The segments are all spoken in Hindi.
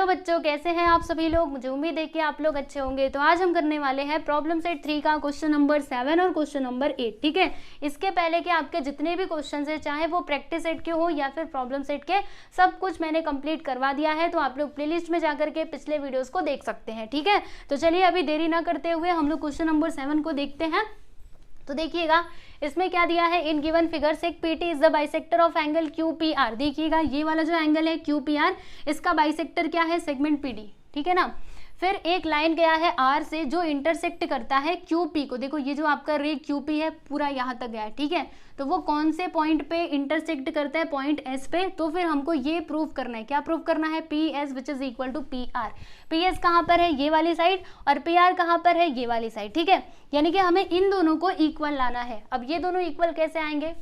हेलो बच्चों, कैसे हैं आप सभी लोग। मुझे उम्मीद है कि आप लोग अच्छे होंगे। तो आज हम करने वाले हैं प्रॉब्लम सेट 3 का क्वेश्चन नंबर 7 और क्वेश्चन नंबर 8। ठीक है, इसके पहले कि आपके जितने भी क्वेश्चन है, चाहे वो प्रैक्टिस सेट के हो या फिर प्रॉब्लम सेट के, सब कुछ मैंने कंप्लीट करवा दिया है। तो आप लोग प्लेलिस्ट में जाकर के पिछले वीडियोस को देख सकते हैं। ठीक है, तो चलिए अभी देरी ना करते हुए हम लोग क्वेश्चन नंबर 7 को देखते हैं। तो देखिएगा इसमें क्या दिया है, इन गिवन फिगर्स एक PT is the bisector of angle QPR. देखिएगा ये वाला जो एंगल है क्यूपीआर, इसका बाइसेक्टर क्या है, सेगमेंट पीडी। ठीक है ना। फिर एक लाइन गया है आर से जो इंटरसेक्ट करता है क्यूपी को। देखो ये जो आपका रे क्यूपी है पूरा यहाँ तक गया है। ठीक है, तो वो कौन से पॉइंट पे इंटरसेक्ट करता है, पॉइंट एस पे। तो फिर हमको ये प्रूव करना है, क्या प्रूव करना है, P S which is equal to P R. P S कहाँ पर है, ये वाली साइड, और पी आर कहाँ पर है, ये वाली साइड। ठीक है, यानी कि हमें इन दोनों को इक्वल लाना है। अब ये दोनों इक्वल कैसे आएंगे,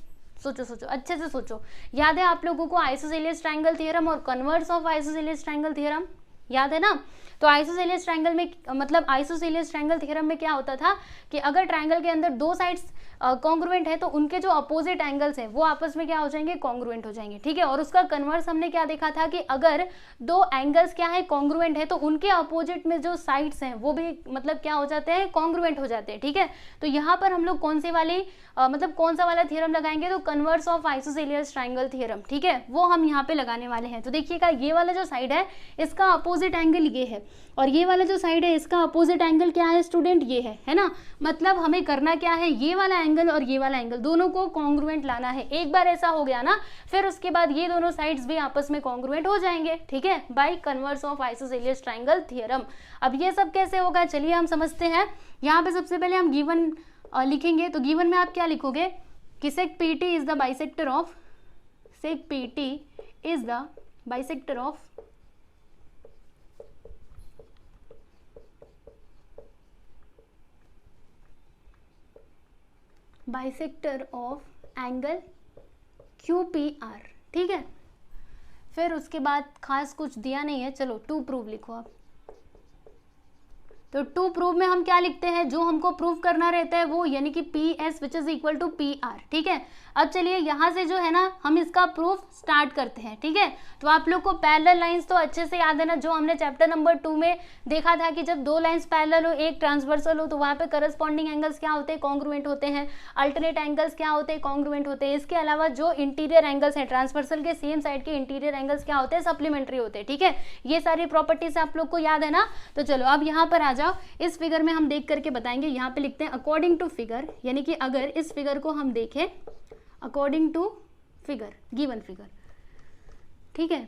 सोचो सोचो अच्छे से सोचो। याद है आप लोगों को आइसोसेलेस ट्रायंगल थ्योरम और converse of isosceles triangle theorem, याद है ना। तो आइसोसेलेस ट्रायंगल में मतलब आइसोसेलेस ट्रायंगल थ्योरम में क्या होता था कि अगर ट्रायंगल के अंदर दो साइड्स कॉन्ग्रुएंट है तो उनके जो अपोजिट एंगल्स हैं वो आपस में क्या हो जाएंगे, कॉन्ग्रुएंट हो जाएंगे। ठीक है, और उसका कन्वर्स हमने क्या देखा था कि अगर दो एंगल्स क्या है, कॉन्ग्रुएंट है, तो उनके अपोजिट में जो साइड्स हैं वो भी मतलब क्या हो जाते हैं, कॉन्ग्रुएंट हो जाते हैं। ठीक है, तो यहाँ पर हम लोग कौन से वाली मतलब कौन सा वाला थ्योरम लगाएंगे, तो converse of isosceles triangle theorem. ठीक है, वो हम यहाँ पे लगाने वाले हैं। तो देखिएगा ये वाला जो साइड है इसका अपोजिट एंगल ये है, और ये वाला जो साइड है इसका अपोजिट एंगल क्या है स्टूडेंट, ये है ना। मतलब हमें करना क्या है, ये वाला एंगल और ये वाला एंगल दोनों को कॉन्ग्रुएंट लाना है। एक बार ऐसा हो गया ना, फिर उसके बाद ये दोनों साइड्स भी आपस में कॉन्ग्रुएंट हो जाएंगे। ठीक है, by converse of isosceles triangle theorem. अब ये सब कैसे होगा, चलिए हम समझते हैं। यहाँ पे सबसे पहले हम गिवन लिखेंगे। तो गिवन में आप क्या लिखोगे कि seg PT is the bisector of, seg PT is the bisector of bisector of angle QPR। ठीक है, फिर उसके बाद खास कुछ दिया नहीं है, चलो टू प्रूव लिखो आप। तो टू प्रूव में हम क्या लिखते हैं, जो हमको प्रूव करना रहता है वो, यानी कि P S which is equal to P R. ठीक है, अब चलिए यहाँ से जो है ना हम इसका प्रूफ स्टार्ट करते हैं। ठीक है, तो आप लोग को पैरेलल लाइंस तो अच्छे से याद है ना, जो हमने चैप्टर नंबर 2 में देखा था कि जब दो लाइंस पैरेलल हो, एक ट्रांसवर्सल हो, तो वहाँ पे करस्पॉन्डिंग एंगल्स क्या होते हैं, कॉन्ग्रुएंट होते हैं। अल्टरनेट एंगल्स क्या होते हैं, कॉन्ग्रुएंट होते हैं। इसके अलावा जो इंटीरियर एंगल्स हैं ट्रांसवर्सल के सेम साइड के इंटीरियर एंगल्स क्या होते हैं, सप्लीमेंट्री होते हैं। ठीक है, ये सारी प्रॉपर्टीज आप लोग को याद है ना। तो चलो अब यहाँ पर आ जाओ, इस फिगर में हम देख करके बताएंगे। यहाँ पे लिखते हैं अकॉर्डिंग टू फिगर, यानी कि अगर इस फिगर को हम देखें according to figure, given figure. ठीक है,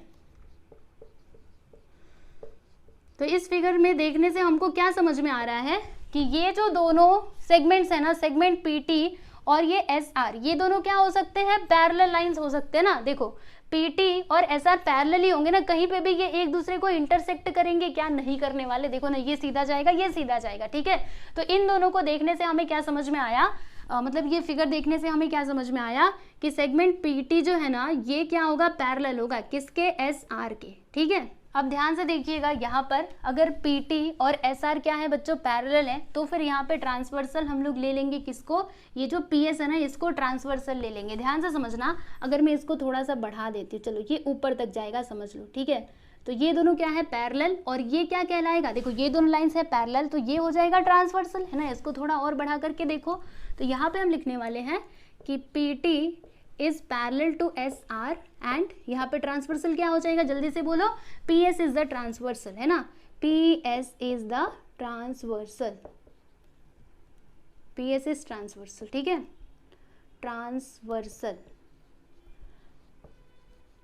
तो इस फिगर में देखने से हमको क्या समझ में आ रहा है कि ये जो दोनों सेगमेंट्स है ना, सेगमेंट पीटी और ये एसआर, ये दोनों क्या हो सकते हैं, पैरेलल लाइंस हो सकते हैं ना। देखो पीटी और एसआर पैरेलल ही होंगे ना, कहीं पे भी ये एक दूसरे को इंटरसेक्ट करेंगे क्या, नहीं करने वाले। देखो ना, ये सीधा जाएगा, ये सीधा जाएगा। ठीक है, तो इन दोनों को देखने से हमें क्या समझ में आया, मतलब ये फिगर देखने से हमें क्या समझ में आया कि सेगमेंट पीटी जो है ना ये क्या होगा, पैरेलल होगा किसके, एसआर के। ठीक है, अब ध्यान से देखिएगा, यहाँ पर अगर PT और SR क्या है बच्चों, पैरेलल है, तो फिर यहाँ पे ट्रांसवर्सल हम लोग ले लेंगे किसको, ये जो PS है ना इसको ट्रांसवर्सल ले लेंगे। ध्यान से समझना, अगर मैं इसको थोड़ा सा बढ़ा देती हूँ, चलो ये ऊपर तक जाएगा, समझ लो। ठीक है, तो ये दोनों क्या है, पैरेलल, और ये क्या कहलाएगा, देखो ये दोनों लाइन्स है पैरेलल, तो ये हो जाएगा ट्रांसवर्सल, है ना। इसको थोड़ा और बढ़ा करके देखो, तो यहाँ पे हम लिखने वाले हैं कि PT is parallel to SR and यहाँ पे ट्रांसवर्सल क्या हो जाएगा, जल्दी से बोलो, PS इज द ट्रांसवर्सल, है ना। PS is the transversal, PS is transversal. ठीक है, ट्रांसवर्सल।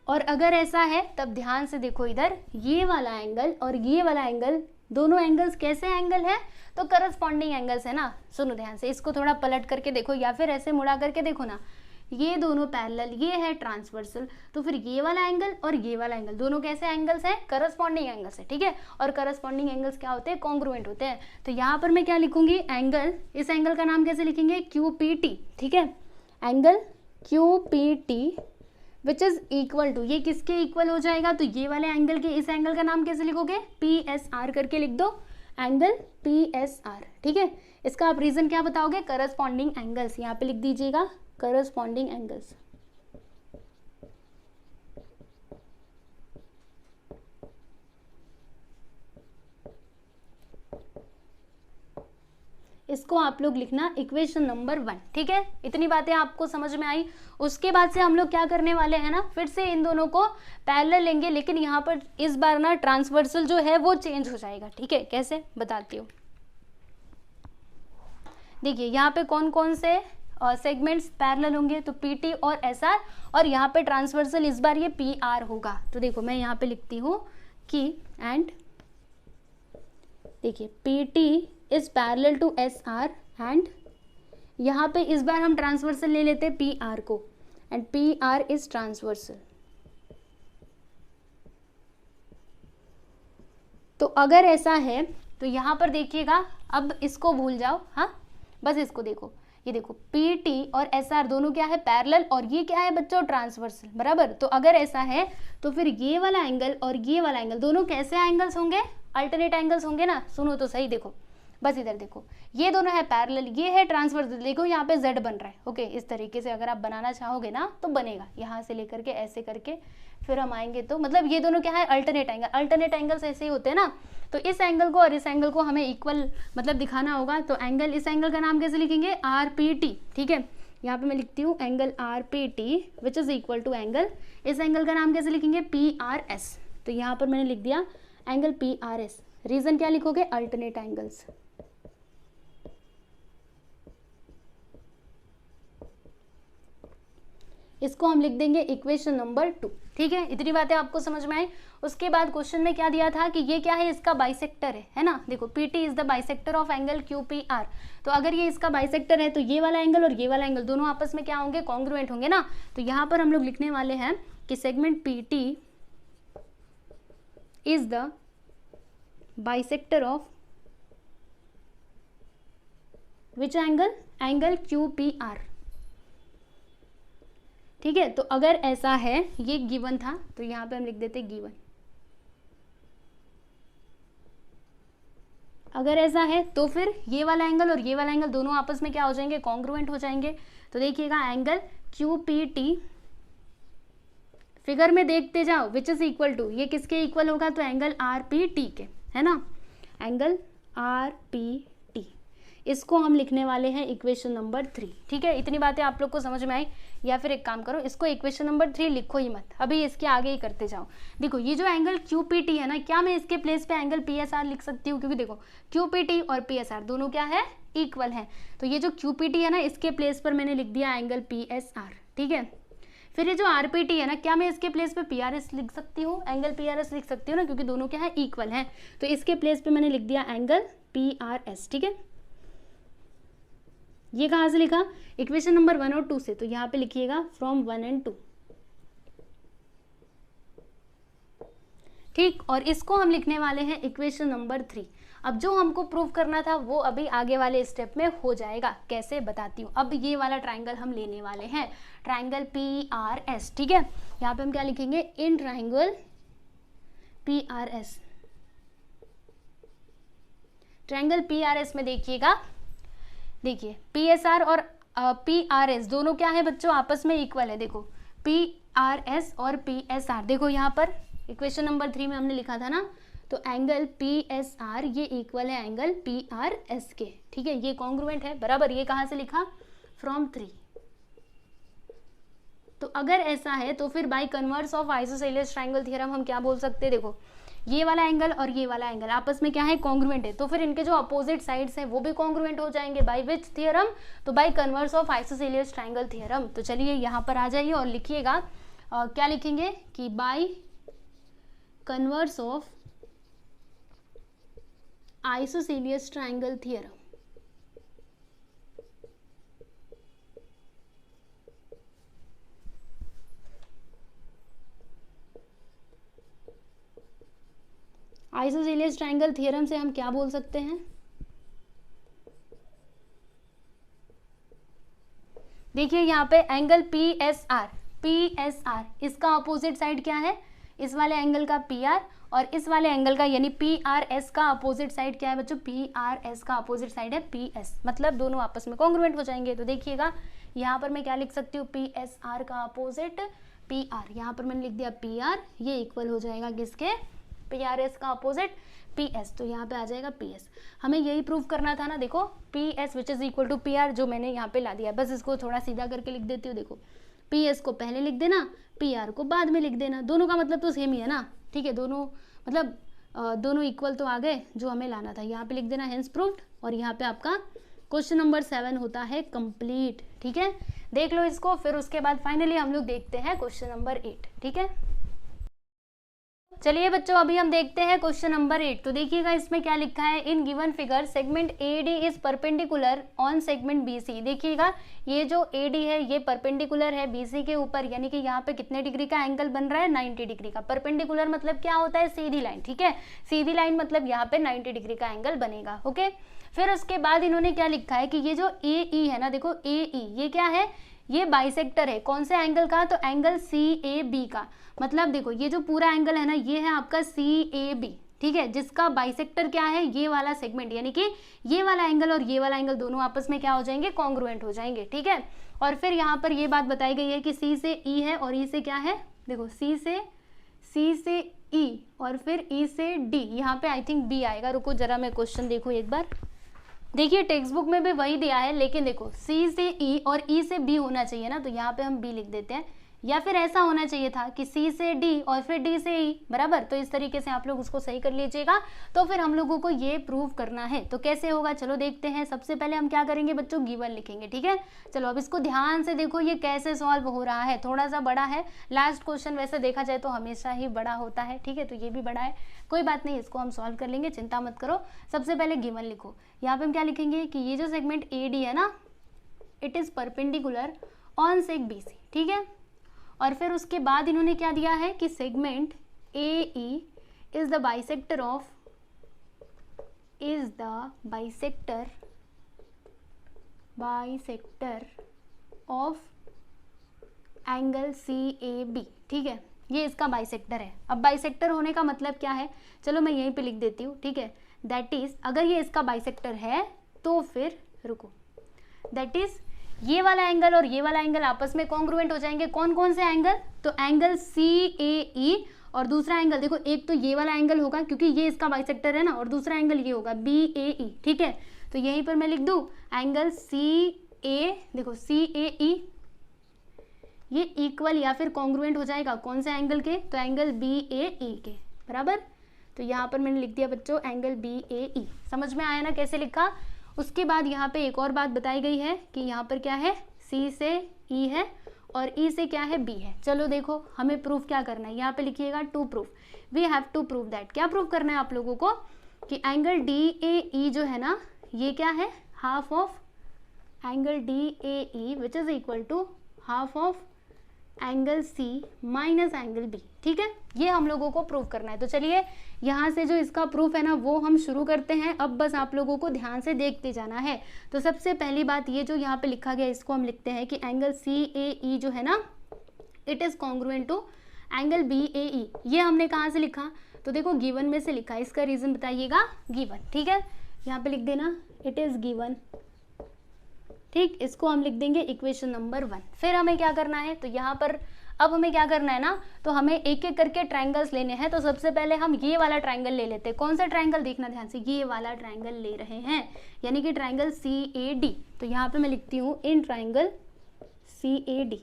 और अगर ऐसा है तब ध्यान से देखो, इधर ये वाला एंगल और ये वाला एंगल, दोनों एंगल्स कैसे एंगल है, तो करस्पॉन्डिंग एंगल्स है ना। सुनो ध्यान से, इसको थोड़ा पलट करके देखो या फिर ऐसे मुड़ा करके देखो ना, ये दोनों पैरेलल, ये है ट्रांसवर्सल, तो फिर ये वाला एंगल और ये वाला एंगल दोनों कैसे एंगल्स हैं, करस्पॉन्डिंग एंगल्स है। ठीक है, और करस्पॉन्डिंग एंगल्स क्या होते हैं, कॉन्ग्रुएंट होते हैं। तो यहाँ पर मैं क्या लिखूंगी, एंगल, इस एंगल का नाम कैसे लिखेंगे, QPT। ठीक है, angle QPT which is equal to, ये किसके इक्वल हो जाएगा, तो ये वाले एंगल के, इस एंगल का नाम कैसे लिखोगे, PSR करके लिख दो, एंगल PSR। ठीक है, इसका आप रीजन क्या बताओगे, करस्पॉन्डिंग एंगल्स, यहाँ पे लिख दीजिएगा करस्पॉन्डिंग एंगल्स। इसको आप लोग लिखना इक्वेशन नंबर 1, ठीक है। इतनी बातें आपको समझ में आई। उसके बाद से हम लोग क्या करने वाले हैं ना, फिर से इन दोनों को पैरेलल लेंगे, लेकिन यहाँ पर इस बार ना ट्रांसवर्सल जो है वो चेंज हो जाएगा, ठीक है। कैसे बताती हूँ, देखिए यहाँ पे कौन कौन से सेगमेंट्स पैरेलल होंगे, तो पीटी और एसआर, और यहाँ पे ट्रांसवर्सल इस बार ये पीआर होगा। तो देखो मैं यहाँ पे लिखती हूँ कि एंड देखिए PT is parallel to SR, and यहाँ पे इस बार हम ट्रांसवर्सल ले लेते हैं पीआर को, एंड पीआर इज ट्रांसवर्सल। तो अगर ऐसा है तो यहाँ पर देखिएगा, अब इसको भूल जाओ, हाँ बस इसको देखो, ये देखो पीटी और एसआर दोनों क्या है, पैरेलल, और ये क्या है बच्चों, ट्रांसवर्सल, बराबर। तो अगर ऐसा है तो फिर ये वाला एंगल और ये वाला एंगल दोनों कैसे एंगल्स होंगे, अल्टरनेट एंगल्स होंगे ना। सुनो तो सही, देखो बस इधर देखो, ये दोनों है पैरेलल, ये है ट्रांसवर्सल, देखो यहाँ पे z बन रहा है, ओके। इस तरीके से अगर आप बनाना चाहोगे ना तो बनेगा, यहाँ से लेकर के ऐसे करके फिर हम आएंगे, तो मतलब ये दोनों क्या है, अल्टरनेट एंगल। अल्टरनेट एंगल्स ऐसे ही होते हैं ना, तो इस एंगल को और इस एंगल को हमें इक्वल मतलब दिखाना होगा। तो एंगल, इस एंगल का नाम कैसे लिखेंगे, आर पी टी, ठीक है। यहाँ पे मैं लिखती हूँ angle R P T which is equal to angle, इस एंगल का नाम कैसे लिखेंगे, पी आर एस। तो यहाँ पर मैंने लिख दिया angle P R S. Reason क्या लिखोगे, अल्टरनेट एंगल्स। इसको हम लिख देंगे इक्वेशन नंबर 2, ठीक है। इतनी बातें आपको समझ में आई। उसके बाद क्वेश्चन में क्या दिया था कि ये क्या है, इसका बाइसेक्टर है ना। देखो PT is the bisector of angle Q P R. तो अगर ये इसका बाइसेक्टर है तो ये वाला एंगल और ये वाला एंगल दोनों आपस में क्या होंगे, कॉन्ग्रुएंट होंगे ना। तो यहाँ पर हम लोग लिखने वाले हैं कि segment PT is the bisector of which angle, angle Q P R, ठीक है। तो अगर ऐसा है, ये गिवन था तो यहाँ पे हम लिख देते गिवन। अगर ऐसा है तो फिर ये वाला एंगल और ये वाला एंगल दोनों आपस में क्या हो जाएंगे, कॉन्ग्रुएंट हो जाएंगे। तो देखिएगा angle Q P T, figure में देखते जाओ, विच इज इक्वल टू, ये किसके इक्वल होगा, तो एंगल आर पी टी के, है ना, एंगल आर पी टी। इसको हम लिखने वाले हैं इक्वेशन नंबर 3, ठीक है। इतनी बातें आप लोग को समझ में आई। या फिर एक काम करो, इसको इक्वेशन नंबर 3 लिखो ही मत, अभी इसके आगे ही करते जाओ। देखो ये जो एंगल क्यू पी टी है ना, क्या मैं इसके प्लेस पे एंगल पी एस आर लिख सकती हूँ, क्योंकि देखो क्यू पी टी और पी एस आर दोनों क्या है, इक्वल है। तो ये जो क्यू पी टी है ना, इसके प्लेस पर मैंने लिख दिया एंगल पी एस आर, ठीक है। फिर ये जो आर पी टी है ना, क्या मैं इसके प्लेस पे पी आर एस लिख सकती हूँ, एंगल पी आर एस लिख सकती हूँ ना, क्योंकि दोनों क्या है, इक्वल है। तो इसके प्लेस पे मैंने लिख दिया एंगल पी आर एस, ठीक है। ये कहाँ से लिखा, इक्वेशन नंबर 1 और 2 से। तो यहाँ पे लिखिएगा फ्रॉम 1 and 2, ठीक। और इसको हम लिखने वाले हैं इक्वेशन नंबर 3। अब जो हमको प्रूव करना था वो अभी आगे वाले स्टेप में हो जाएगा। कैसे बताती हूँ। अब ये वाला ट्राइंगल हम लेने वाले हैं, ट्राइंगल पी आर एस, ठीक है। यहाँ पे हम क्या लिखेंगे, in triangle P R S. Triangle P R S में देखिएगा, देखिए पी एस आर और पी आर एस दोनों क्या है बच्चों, आपस में इक्वल है। देखो पी आर एस और पी एस आर, देखो यहाँ पर इक्वेशन नंबर 3 में हमने लिखा था ना, तो एंगल पी एस आर ये इक्वल है एंगल पी आर एस के, ठीक है। ये कॉन्ग्रुएंट है, बराबर। ये कहाँ से लिखा, फ्रॉम 3। तो अगर ऐसा है तो फिर by converse of isosceles triangle theorem हम क्या बोल सकते हैं, देखो ये वाला एंगल और ये वाला एंगल आपस में क्या है, कॉन्ग्रुएंट है। तो फिर इनके जो अपोजिट साइड्स हैं वो भी कॉन्ग्रुएंट हो जाएंगे। बाय विच थ्योरम, तो by converse of isosceles triangle theorem. तो चलिए यहाँ पर आ जाइए और लिखिएगा, क्या लिखेंगे कि by converse of isosceles triangle theorem. Isosceles triangle theorem से हम क्या बोल सकते हैं, देखिए यहाँ पे एंगल पी एस आर, इसका अपोजिट साइड क्या है, इस वाले एंगल का पी आर, और इस वाले एंगल का यानी पी आर एस का अपोजिट साइड क्या है बच्चों, पी आर एस का अपोजिट साइड है पी एस, मतलब दोनों आपस में कॉन्ग्रुएंट हो जाएंगे। तो देखिएगा यहाँ पर मैं क्या लिख सकती हूँ, पी एस आर का अपोजिट पी आर, यहाँ पर मैंने लिख दिया पी आर, ये इक्वल हो जाएगा किसके, PRS का अपोजिट PS, तो यहाँ पे आ जाएगा PS। हमें यही प्रूव करना था ना, देखो PS which is equal to PR, जो मैंने यहाँ पे ला दिया। बस इसको थोड़ा सीधा करके लिख देती हूँ। देखो PS को पहले लिख देना, PR को बाद में लिख देना। दोनों का मतलब तो सेम ही है ना, ठीक है, दोनों मतलब दोनों इक्वल तो आ गए, जो हमें लाना था यहाँ पे लिख देना, हेंस प्रूव्ड। और यहाँ पे आपका क्वेश्चन नंबर 7 होता है कंप्लीट, ठीक है। देख लो इसको, फिर उसके बाद फाइनली हम लोग देखते हैं क्वेश्चन नंबर 8, ठीक है। चलिए बच्चों, अभी हम देखते हैं क्वेश्चन नंबर 8। तो देखिएगा इसमें क्या लिखा है, in given figure segment AD is perpendicular on segment BC। देखिएगा ये जो AD है ये परपेंडिकुलर है BC के ऊपर, यानी कि यहाँ पे कितने डिग्री का एंगल बन रहा है, 90 डिग्री का। परपेंडिकुलर मतलब क्या होता है, सीधी लाइन, ठीक है, सीधी लाइन मतलब यहाँ पे 90 डिग्री का एंगल बनेगा, ओके। फिर उसके बाद इन्होंने क्या लिखा है कि ये जो AE है ना, देखो AE ये क्या है, ये बाइसेक्टर है, कौन से एंगल का, तो एंगल CAB का। मतलब देखो ये जो पूरा एंगल है ना, ये है आपका CAB, ठीक है, जिसका बाइसेक्टर क्या है, ये वाला सेगमेंट, यानी कि ये वाला एंगल और ये वाला एंगल दोनों आपस में क्या हो जाएंगे, कॉन्ग्रुएंट हो जाएंगे, ठीक है। और फिर यहाँ पर ये बात बताई गई है कि C से E है और E से क्या है, देखो C से E और फिर E से D, यहाँ पे आई थिंक B आएगा। रुको जरा मैं क्वेश्चन देखो एक बार, देखिए टेक्स्ट बुक में भी वही दिया है, लेकिन देखो C से E और E से B होना चाहिए ना, तो यहाँ पे हम B लिख देते हैं। या फिर ऐसा होना चाहिए था कि C से D और फिर D से E, बराबर। तो इस तरीके से आप लोग उसको सही कर लीजिएगा। तो फिर हम लोगों को ये प्रूव करना है, तो कैसे होगा चलो देखते हैं। सबसे पहले हम क्या करेंगे बच्चों, गिवन लिखेंगे, ठीक है। चलो अब इसको ध्यान से देखो, ये कैसे सॉल्व हो रहा है। थोड़ा सा बड़ा है, लास्ट क्वेश्चन वैसे देखा जाए तो हमेशा ही बड़ा होता है, ठीक है, तो ये भी बड़ा है, कोई बात नहीं, इसको हम सॉल्व कर लेंगे, चिंता मत करो। सबसे पहले गिवन लिखो। यहाँ पे हम क्या लिखेंगे कि ये जो सेगमेंट AD है ना, it is perpendicular on सेग BC, ठीक है। और फिर उसके बाद इन्होंने क्या दिया है कि segment AE is the bisector of angle CAB, ठीक है, ये इसका बाइसेक्टर है। अब बाइसेक्टर होने का मतलब क्या है, चलो मैं यहीं पे लिख देती हूँ, ठीक है। दैट इज, अगर ये इसका बाइसेक्टर है तो फिर रुको, दैट इज ये वाला एंगल और ये वाला एंगल आपस में कॉन्ग्रुएंट हो जाएंगे। कौन कौन से एंगल, तो एंगल CAE और दूसरा एंगल देखो, एक तो ये वाला एंगल होगा क्योंकि ये इसका बाइसेक्टर है ना, और दूसरा एंगल ये होगा BAE, ठीक है। तो यहीं पर मैं लिख दूं एंगल CA, देखो CAE ये इक्वल या फिर कॉन्ग्रुएंट हो जाएगा कौन से एंगल के, तो एंगल BAE के, बराबर। तो यहाँ पर मैंने लिख दिया बच्चों एंगल BAE। समझ में आया ना कैसे लिखा। उसके बाद यहाँ पे एक और बात बताई गई है कि यहाँ पर क्या है, C से E है और E से क्या है, B है। चलो देखो हमें प्रूफ क्या करना है, यहाँ पे लिखिएगा to proof, we have to prove that. क्या प्रूफ करना है आप लोगों को कि एंगल DAE जो है ना, ये क्या है, half of angle DAE which is equal to half of angle C minus angle B, ठीक है। ये हम लोगों को प्रूव करना है। तो चलिए यहाँ से जो इसका प्रूफ है ना वो हम शुरू करते हैं। अब बस आप लोगों को ध्यान से देखते जाना है। तो सबसे पहली बात, ये जो यहाँ पे लिखा गया इसको हम लिखते हैं कि एंगल CAE जो है ना, it is congruent to angle BAE। ये हमने कहाँ से लिखा, तो देखो गिवन में से लिखा है। इसका रीजन बताइएगा, गिवन, ठीक है। यहाँ पे लिख देना इट इज गिवन, ठीक। इसको हम लिख देंगे इक्वेशन नंबर 1। फिर हमें क्या करना है, तो यहाँ पर अब हमें क्या करना है ना, तो हमें एक एक करके ट्रायंगल्स लेने हैं। तो सबसे पहले हम ये वाला ट्रायंगल ले लेते हैं। कौन सा ट्रायंगल, देखना ध्यान से, ये वाला ट्रायंगल ले रहे हैं, यानी कि ट्रायंगल CAD। तो यहाँ पे मैं लिखती हूँ इन ट्रायंगल CAD।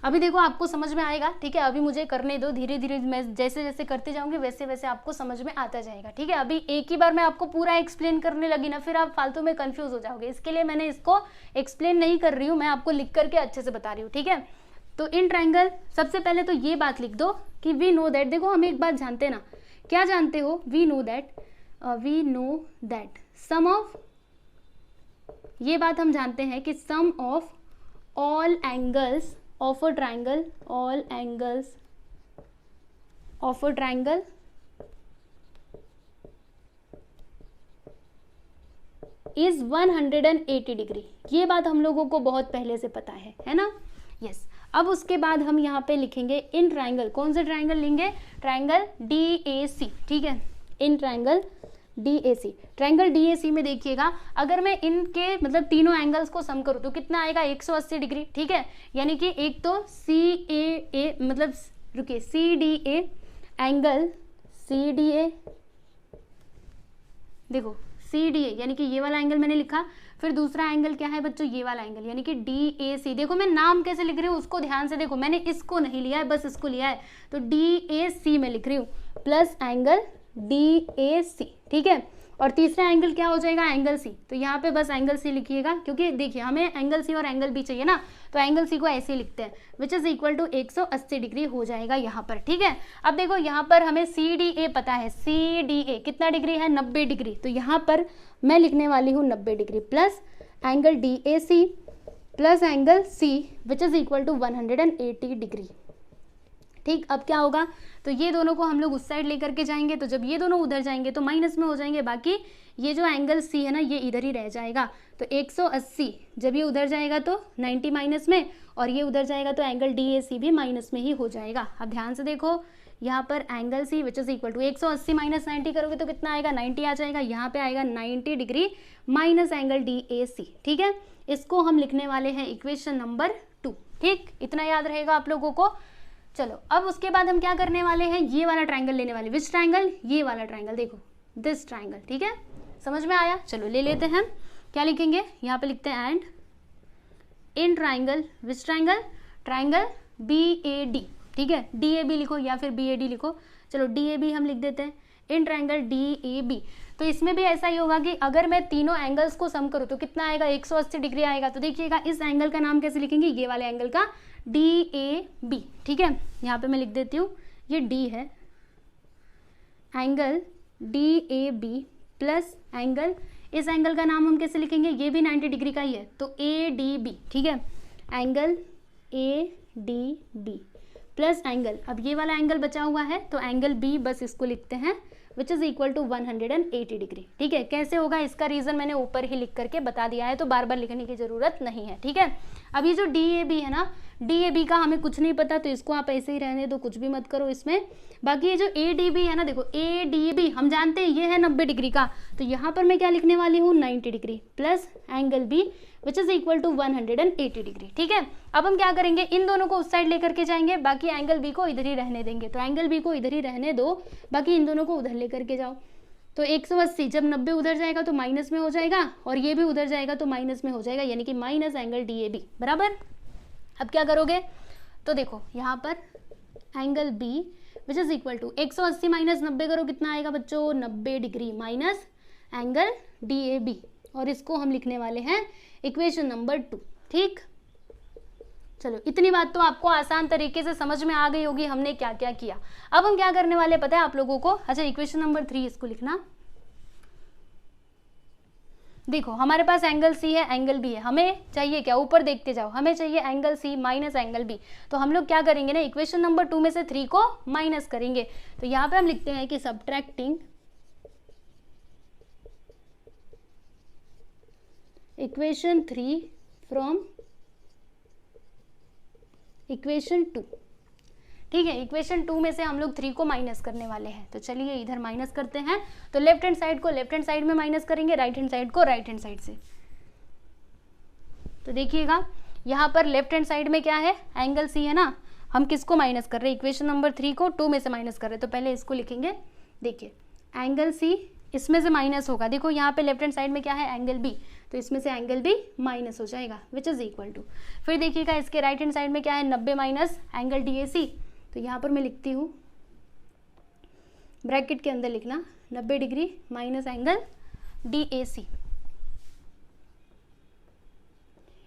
अभी देखो आपको समझ में आएगा, ठीक है। अभी मुझे करने दो, धीरे धीरे मैं जैसे जैसे करते जाऊंगी वैसे वैसे आपको समझ में आता जाएगा, ठीक है। अभी एक ही बार मैं आपको पूरा एक्सप्लेन करने लगी ना, फिर आप फालतू में कंफ्यूज हो जाओगे। इसके लिए मैंने इसको एक्सप्लेन नहीं कर रही हूँ, मैं आपको लिख करके अच्छे से बता रही हूँ, ठीक है। तो इन ट्रायंगल, सबसे पहले तो ये बात लिख दो कि वी नो दैट, देखो हम एक बात जानते हैं ना, क्या जानते हो, we know that sum of, ये बात हम जानते हैं कि sum of all angles of a triangle, all angles of a triangle is 180 degree. ये बात हम लोगों को बहुत पहले से पता है ना, यस। अब उसके बाद हम यहाँ पे लिखेंगे इन ट्रायंगल, कौन सा ट्रायंगल लेंगे, ट्रायंगल DAC, ठीक है। In triangle DAC, triangle DAC में देखिएगा, अगर मैं इनके मतलब तीनों एंगल्स को सम करूँ तो कितना आएगा, 180 डिग्री, ठीक है। यानी कि एक तो CAA मतलब रुकिए CDA एंगल CDA, देखो CDA यानी कि ये वाला एंगल मैंने लिखा, फिर दूसरा एंगल क्या है बच्चों, ये वाला एंगल यानी कि DAC। देखो मैं नाम कैसे लिख रही हूँ उसको ध्यान से देखो, मैंने इसको नहीं लिया है, बस इसको लिया है, तो DAC में लिख रही हूँ प्लस एंगल DAC, ठीक है। और तीसरा एंगल क्या हो जाएगा, एंगल C, तो यहाँ पे बस एंगल C लिखिएगा, क्योंकि देखिए हमें एंगल C और एंगल B चाहिए ना, तो एंगल C को ऐसे लिखते हैं, which is equal to 180 degree हो जाएगा यहाँ पर, ठीक है। अब देखो यहाँ पर हमें CDA पता है, CDA कितना डिग्री है, 90 डिग्री, तो यहाँ पर मैं लिखने वाली हूँ 90 degree plus angle DAC plus angle C which is equal to 180 degree, ठीक। अब क्या होगा, तो ये दोनों को हम लोग उस साइड लेकर के जाएंगे, तो जब ये दोनों उधर जाएंगे तो माइनस में हो जाएंगे, बाकी ये जो एंगल C है ना ये इधर ही रह जाएगा, तो 180 जब ये उधर जाएगा तो 90 माइनस में, और ये उधर जाएगा तो एंगल DAC भी माइनस में ही हो जाएगा। अब ध्यान से देखो यहाँ पर angle C which is equal to 180 minus 90 करोगे तो कितना आएगा, 90 आ जाएगा, यहाँ पे आएगा 90 डिग्री माइनस एंगल DAC, ठीक है। इसको हम लिखने वाले हैं इक्वेशन नंबर 2, ठीक, इतना याद रहेगा आप लोगों को। चलो अब उसके बाद हम क्या करने वाले हैं, ये वाला ट्राइंगल लेने वाले, विच ट्राइंगल, ये वाला ट्राइंगल, देखो दिस ट्राइंगल, ठीक है, समझ में आया। चलो ले लेते हैं, क्या लिखेंगे, यहाँ पे लिखते हैं and in triangle, which triangle, triangle BAD, ठीक है, DAB लिखो या फिर BAD लिखो, चलो DAB हम लिख देते हैं, इन ट्राइंगल DAB। तो इसमें भी ऐसा ही होगा कि अगर मैं तीनों एंगल्स को सम करूँ तो कितना आएगा, 180 डिग्री आएगा। तो देखिएगा इस एंगल का नाम कैसे लिखेंगे, ये वाले एंगल का DAB, ठीक है, यहाँ पे मैं लिख देती हूँ, ये D है, एंगल DAB प्लस एंगल, इस एंगल का नाम हम कैसे लिखेंगे, ये भी 90 डिग्री का ही है, तो ADB, ठीक है, एंगल ADB प्लस एंगल, अब ये वाला एंगल बचा हुआ है तो एंगल B, बस इसको लिखते हैं which is equal to 180 degree, ठीक है। कैसे होगा इसका रीजन मैंने ऊपर ही लिख करके बता दिया है, तो बार बार लिखने की जरूरत नहीं है, ठीक है। अब ये जो DAB है ना, DAB का हमें कुछ नहीं पता, तो इसको आप ऐसे ही रहने दो, कुछ भी मत करो इसमें। बाकी ये जो ADB है ना, देखो ADB हम जानते हैं ये है 90 डिग्री का, तो यहाँ पर मैं क्या लिखने वाली हूँ, 90 degree plus angle B which is equal to 180 degree, ठीक है। अब हम क्या करेंगे, इन दोनों को उस साइड लेकर के जाएंगे, बाकी एंगल B को इधर ही रहने देंगे, तो एंगल B को इधर ही रहने दो, बाकी इन दोनों को उधर लेकर के जाओ। तो 180 जब 90 उधर जाएगा तो माइनस में हो जाएगा, और ये भी उधर जाएगा तो माइनस में हो जाएगा, यानी कि माइनस एंगल DAB बराबर। अब क्या करोगे, तो देखो यहाँ पर angle B which is equal to 180 minus 90 करो, कितना आएगा बच्चों, 90 डिग्री माइनस एंगल DAB, और इसको हम लिखने वाले हैं इक्वेशन नंबर 2, ठीक। चलो इतनी बात तो आपको आसान तरीके से समझ में आ गई होगी हमने क्या क्या किया। अब हम क्या करने वाले पता है आप लोगों को, अच्छा इक्वेशन नंबर 3 इसको लिखना, देखो हमारे पास एंगल C है, एंगल B है, हमें चाहिए क्या, ऊपर देखते जाओ, हमें चाहिए angle C minus angle B, तो हम लोग क्या करेंगे ना, इक्वेशन नंबर 2 में से 3 को माइनस करेंगे, तो यहाँ पे हम लिखते हैं कि सब्ट्रैक्टिंग इक्वेशन 3 फ्रॉम इक्वेशन 2, ठीक है। इक्वेशन 2 में से हम लोग 3 को माइनस करने वाले हैं, तो चलिए इधर माइनस करते हैं, तो लेफ्ट हैंड साइड को लेफ्ट हैंड साइड में माइनस करेंगे, राइट हैंड साइड को राइट हैंड साइड से। तो देखिएगा यहाँ पर लेफ्ट हैंड साइड में क्या है, एंगल C है ना, हम किसको माइनस कर रहे हैं, इक्वेशन नंबर 3 को 2 में से माइनस कर रहे हैं, तो पहले इसको लिखेंगे, देखिए एंगल C इसमें से माइनस होगा, देखो यहाँ पे लेफ्ट हैंड साइड में क्या है, एंगल B, तो इसमें से एंगल B माइनस हो जाएगा विच इज इक्वल टू, फिर देखिएगा इसके राइट हैंड साइड में क्या है, 90 माइनस एंगल DAC, तो यहाँ पर मैं लिखती हूँ ब्रैकेट के अंदर लिखना 90 डिग्री माइनस एंगल DAC,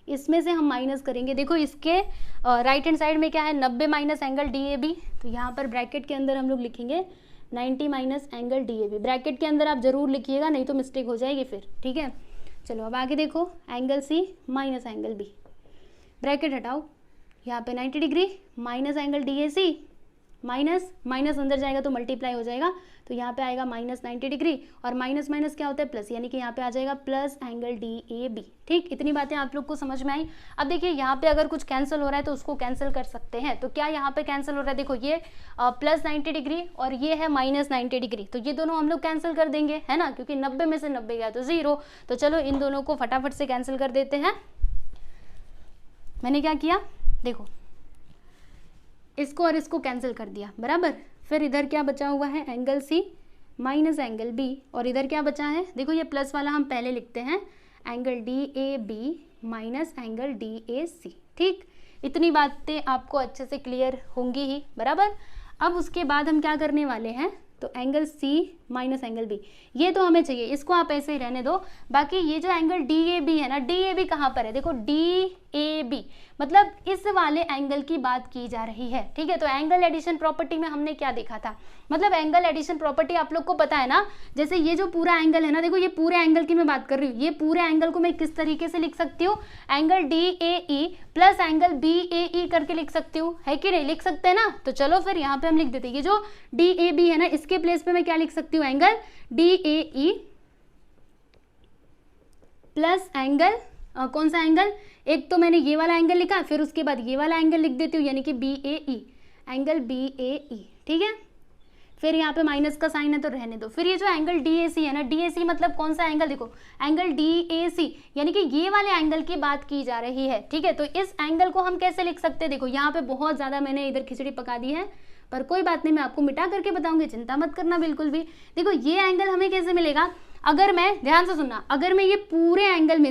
इसमें से हम माइनस करेंगे, देखो इसके राइट हैंड साइड में क्या है, 90 माइनस एंगल DAB, तो यहाँ पर ब्रैकेट के अंदर हम लोग लिखेंगे 90 माइनस एंगल DAB, ब्रैकेट के अंदर आप जरूर लिखिएगा नहीं तो मिस्टेक हो जाएगी फिर, ठीक है। चलो अब आगे देखो angle C minus angle B, bracket हटाओ, यहाँ पे 90 degree minus angle DAC, minus minus अंदर जाएगा तो मल्टीप्लाई हो जाएगा, तो यहाँ पे आएगा माइनस 90 डिग्री, और माइनस माइनस क्या होता है प्लस, यानी कि यहाँ पे आ जाएगा प्लस एंगल DAB, ठीक। इतनी बातें आप लोग को समझ में आई। अब देखिए यहाँ पे अगर कुछ कैंसिल हो रहा है तो उसको कैंसिल कर सकते हैं, तो क्या यहाँ पे कैंसिल हो रहा है, देखो ये प्लस 90 डिग्री और ये है माइनस 90 डिग्री, तो ये दोनों हम लोग कैंसिल कर देंगे, है ना, क्योंकि 90 में से 90 गया तो 0, तो चलो इन दोनों को फटाफट से कैंसिल कर देते हैं। मैंने क्या किया, देखो इसको और इसको कैंसिल कर दिया बराबर, फिर इधर क्या बचा हुआ है, angle C minus angle B, और इधर क्या बचा है, देखो ये प्लस वाला हम पहले लिखते हैं, angle D A B minus angle D A C. ठीक, इतनी बातें आपको अच्छे से क्लियर होंगी ही, बराबर। अब उसके बाद हम क्या करने वाले हैं, तो angle C minus angle B, ये तो हमें चाहिए, इसको आप ऐसे ही रहने दो। बाकी ये जो एंगल डी ए बी है ना, डी ए बी कहाँ पर है, देखो डी ए बी मतलब इस वाले एंगल की बात की जा रही है। ठीक है, तो एंगल एडिशन प्रॉपर्टी में हमने क्या देखा था, मतलब एंगल एडिशन प्रॉपर्टी आप लोग को पता है ना, जैसे ये जो पूरा एंगल है ना, देखो ये पूरे एंगल की मैं बात कर रही हूँ, ये पूरे एंगल को मैं किस तरीके से लिख सकती हूँ, angle D A E plus angle B A E करके लिख सकती हूँ, है कि नहीं, लिख सकते हैं ना। तो चलो फिर यहाँ पे हम लिख देते हैं, ये जो डी ए बी है ना, इसके प्लेस पे मैं क्या लिख सकती हूँ, angle D A E plus angle कौन सा एंगल, एक तो मैंने ये वाला एंगल लिखा, फिर उसके बाद ये वाला एंगल लिख देती हूँ, यानी कि B A E, angle B A ई। ठीक है, फिर यहाँ पे माइनस का साइन है तो रहने दो। फिर ये जो एंगल डी ए सी है ना, डी ए सी मतलब कौन सा एंगल, देखो एंगल डी ए सी यानी कि ये वाले एंगल की बात की जा रही है। ठीक है, तो इस एंगल को हम कैसे लिख सकते हैं, देखो यहाँ पे बहुत ज़्यादा मैंने इधर खिचड़ी पका दी है, पर कोई बात नहीं, मैं आपको मिटा करके बताऊंगी, चिंता मत करना बिल्कुल भी। देखो ये एंगल हमें कैसे मिलेगा, अगर मैं, ध्यान से सुनना, अगर मैं ये पूरे एंगल में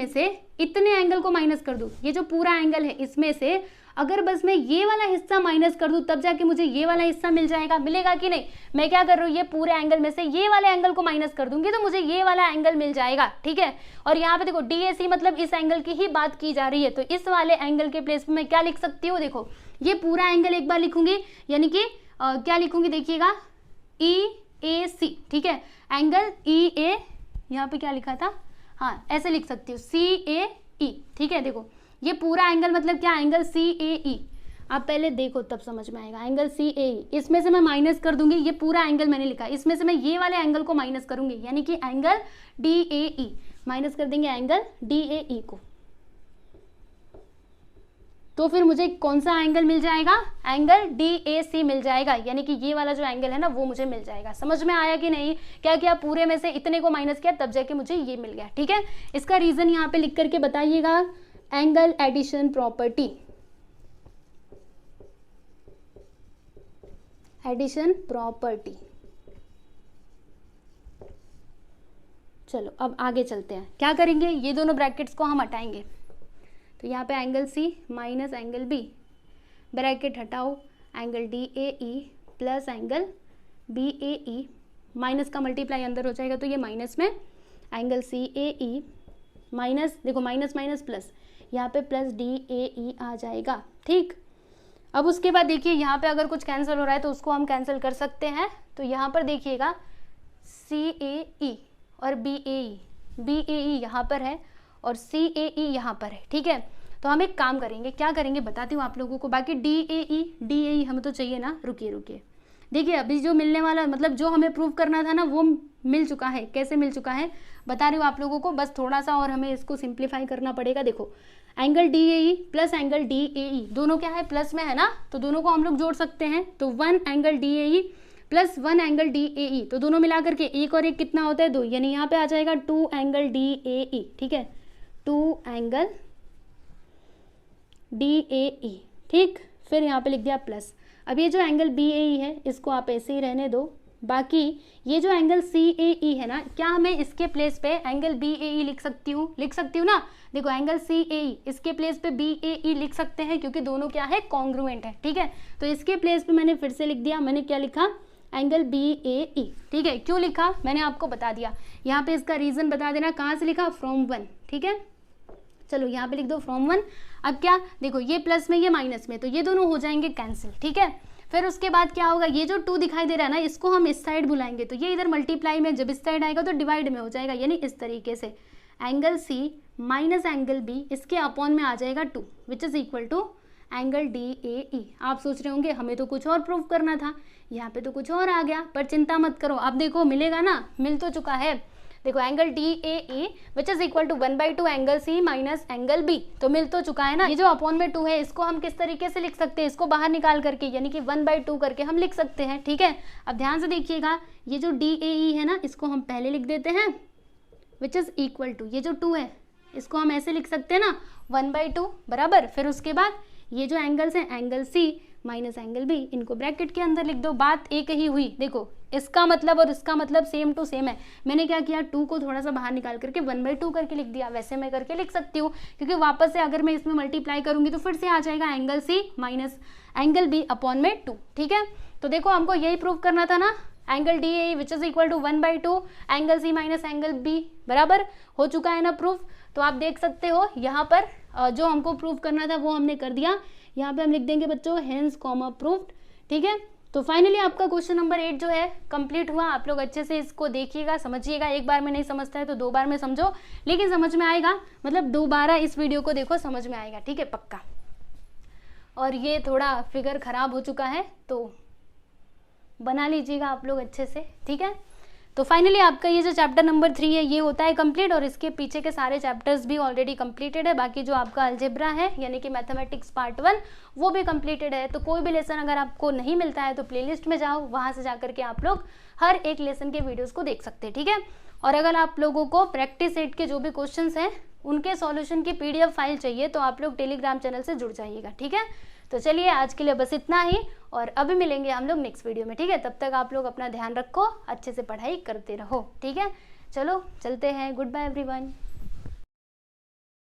से इतने एंगल को माइनस कर दूं, ये जो पूरा एंगल है इसमें से अगर बस मैं ये वाला हिस्सा माइनस कर दूं, तब जाके मुझे ये वाला हिस्सा मिल जाएगा, मिलेगा कि नहीं। मैं क्या कर रही हूँ, ये पूरे एंगल में से ये वाले एंगल को माइनस कर दूंगी तो मुझे ये वाला एंगल मिल जाएगा। ठीक है, और यहाँ पे देखो DAC मतलब इस एंगल की ही बात की जा रही है, तो इस वाले एंगल के प्लेस पे मैं क्या लिख सकती हूँ, देखो ये पूरा एंगल एक बार लिखूंगी, यानी कि क्या लिखूंगी, देखिएगा EAC। ठीक है, एंगल EA, यहाँ पे क्या लिखा था, हाँ ऐसे लिख सकती हूँ CAE। ठीक है, देखो ये पूरा एंगल मतलब क्या, एंगल CAE, आप पहले देखो तब समझ में आएगा, एंगल CAE, इसमें से मैं माइनस कर दूंगी, ये पूरा एंगल मैंने लिखा, इसमें से मैं ये वाले एंगल को माइनस करूंगी, यानी कि एंगल DAE, माइनस कर देंगे एंगल DAE को, तो फिर मुझे कौन सा एंगल मिल जाएगा, एंगल DAC मिल जाएगा, यानी कि ये वाला जो एंगल है ना वो मुझे मिल जाएगा। समझ में आया कि नहीं, क्या किया, पूरे में से इतने को माइनस किया तब जाके मुझे ये मिल गया। ठीक है, इसका रीजन यहाँ पे लिख करके बताइएगा, angle addition property, addition property. चलो अब आगे चलते हैं, क्या करेंगे, ये दोनों ब्रैकेट्स को हम हटाएंगे, तो यहाँ पे angle C minus angle B, bracket हटाओ, angle DAE plus angle BAE, minus का मल्टीप्लाई अंदर हो जाएगा तो ये माइनस में, एंगल CAE माइनस, देखो माइनस माइनस प्लस, यहाँ पे प्लस DAE आ जाएगा। ठीक, अब उसके बाद देखिए यहाँ पे अगर कुछ कैंसिल हो रहा है तो उसको हम कैंसिल कर सकते हैं, तो यहाँ पर देखिएगा CAE और BAE यहाँ पर है और CAE यहाँ पर है। ठीक है, तो हम एक काम करेंगे, क्या करेंगे बताती हूँ आप लोगों को, बाकी DAE हमें तो चाहिए ना, रुकिए देखिए अभी जो मिलने वाला, मतलब जो हमें प्रूव करना था ना वो मिल चुका है। कैसे मिल चुका है बता रही हूँ आप लोगों को, बस थोड़ा सा और हमें इसको सिंप्लीफाई करना पड़ेगा। देखो angle DAE plus angle DAE दोनों क्या है, प्लस में है ना, तो दोनों को हम लोग जोड़ सकते हैं, तो 1 angle DAE plus 1 angle DAE, तो दोनों मिला करके एक और एक कितना होता है 2, यानी यहाँ पे आ जाएगा 2 एंगल DAE। ठीक है, 2 एंगल DAE। ठीक, फिर यहाँ पे लिख दिया प्लस। अब ये जो एंगल BAE है इसको आप ऐसे ही रहने दो, बाकी ये जो एंगल CAE है ना, क्या हमें इसके प्लेस पे एंगल BAE लिख सकती हूँ ना, देखो एंगल CAE इसके प्लेस पे BAE लिख सकते हैं क्योंकि दोनों क्या है, कॉन्ग्रुएंट है। ठीक है, तो इसके प्लेस पे मैंने फिर से लिख दिया, मैंने क्या लिखा, एंगल BAE। ठीक है, क्यों लिखा मैंने आपको बता दिया, यहाँ पे इसका रीजन बता देना, कहाँ से लिखा, फ्रॉम 1। ठीक है, चलो यहाँ पे लिख दो फ्रॉम 1। अब क्या, देखो ये प्लस में ये माइनस में, तो ये दोनों हो जाएंगे कैंसिल। ठीक है, फिर उसके बाद क्या होगा, ये जो 2 दिखाई दे रहा है ना, इसको हम इस साइड बुलाएंगे, तो ये इधर मल्टीप्लाई में, जब इस साइड आएगा तो डिवाइड में हो जाएगा, यानी इस तरीके से angle C minus angle B इसके अपॉन में आ जाएगा 2, which is equal to angle DAE। आप सोच रहे होंगे हमें तो कुछ और प्रूव करना था, यहाँ पे तो कुछ और आ गया, पर चिंता मत करो, अब देखो मिलेगा ना, मिल तो चुका है। देखो angle DAE which is equal to 1/2 angle C minus angle B, तो मिल तो चुका है ना। ये जो अपॉन में 2 है इसको हम किस तरीके से लिख सकते हैं, इसको बाहर निकाल करके, यानी कि 1/2 करके हम लिख सकते हैं। ठीक है, अब ध्यान से देखिएगा, ये जो DAE है ना इसको हम पहले लिख देते हैं, विच इज इक्वल टू, ये जो 2 है इसको हम ऐसे लिख सकते हैं ना, 1/2 बराबर। फिर उसके बाद ये जो एंगल्स हैं, angle C minus angle B, इनको ब्रैकेट के अंदर लिख दो। बात एक ही हुई, देखो इसका मतलब और इसका मतलब सेम टू सेम है। मैंने क्या किया, 2 को थोड़ा सा बाहर निकाल करके 1/2 करके लिख दिया, वैसे मैं करके लिख सकती हूँ, क्योंकि वापस से अगर मैं इसमें मल्टीप्लाई करूंगी तो फिर से आ जाएगा angle C minus angle B upon में 2। ठीक है, तो देखो हमको यही प्रूव करना था ना, angle D A which is equal to 1/2 angle C minus angle B, बराबर हो चुका है ना प्रूफ। तो आप देख सकते हो यहाँ पर जो हमको प्रूव करना था वो हमने कर दिया। यहाँ पे हम लिख देंगे बच्चों हेंस कॉमा प्रूव्ड। ठीक है, तो फाइनली आपका क्वेश्चन नंबर 8 जो है कंप्लीट हुआ। आप लोग अच्छे से इसको देखिएगा, समझिएगा। एक बार में नहीं समझता है तो 2 बार में समझो, लेकिन समझ में आएगा, मतलब दोबारा इस वीडियो को देखो, समझ में आएगा। ठीक है, पक्का। और ये थोड़ा फिगर खराब हो चुका है तो बना लीजिएगा आप लोग अच्छे से। ठीक है, तो फाइनली आपका ये जो चैप्टर नंबर 3 है ये होता है कंप्लीट, और इसके पीछे के सारे चैप्टर्स भी ऑलरेडी कंप्लीटेड है। बाकी जो आपका अलजेब्रा है यानी कि मैथमेटिक्स पार्ट 1 वो भी कंप्लीटेड है। तो कोई भी लेसन अगर आपको नहीं मिलता है तो प्लेलिस्ट में जाओ, वहाँ से जाकर के आप लोग हर एक लेसन के वीडियोज़ को देख सकते हैं। ठीक है, और अगर आप लोगों को प्रैक्टिस सेट के जो भी क्वेश्चन हैं उनके सॉल्यूशन की PDF फाइल चाहिए तो आप लोग टेलीग्राम चैनल से जुड़ जाइएगा। ठीक है, तो चलिए आज के लिए बस इतना ही, और अभी मिलेंगे हम लोग नेक्स्ट वीडियो में। ठीक है, तब तक आप लोग अपना ध्यान रखो, अच्छे से पढ़ाई करते रहो। ठीक है, चलो चलते हैं, गुड बाय एवरीवन।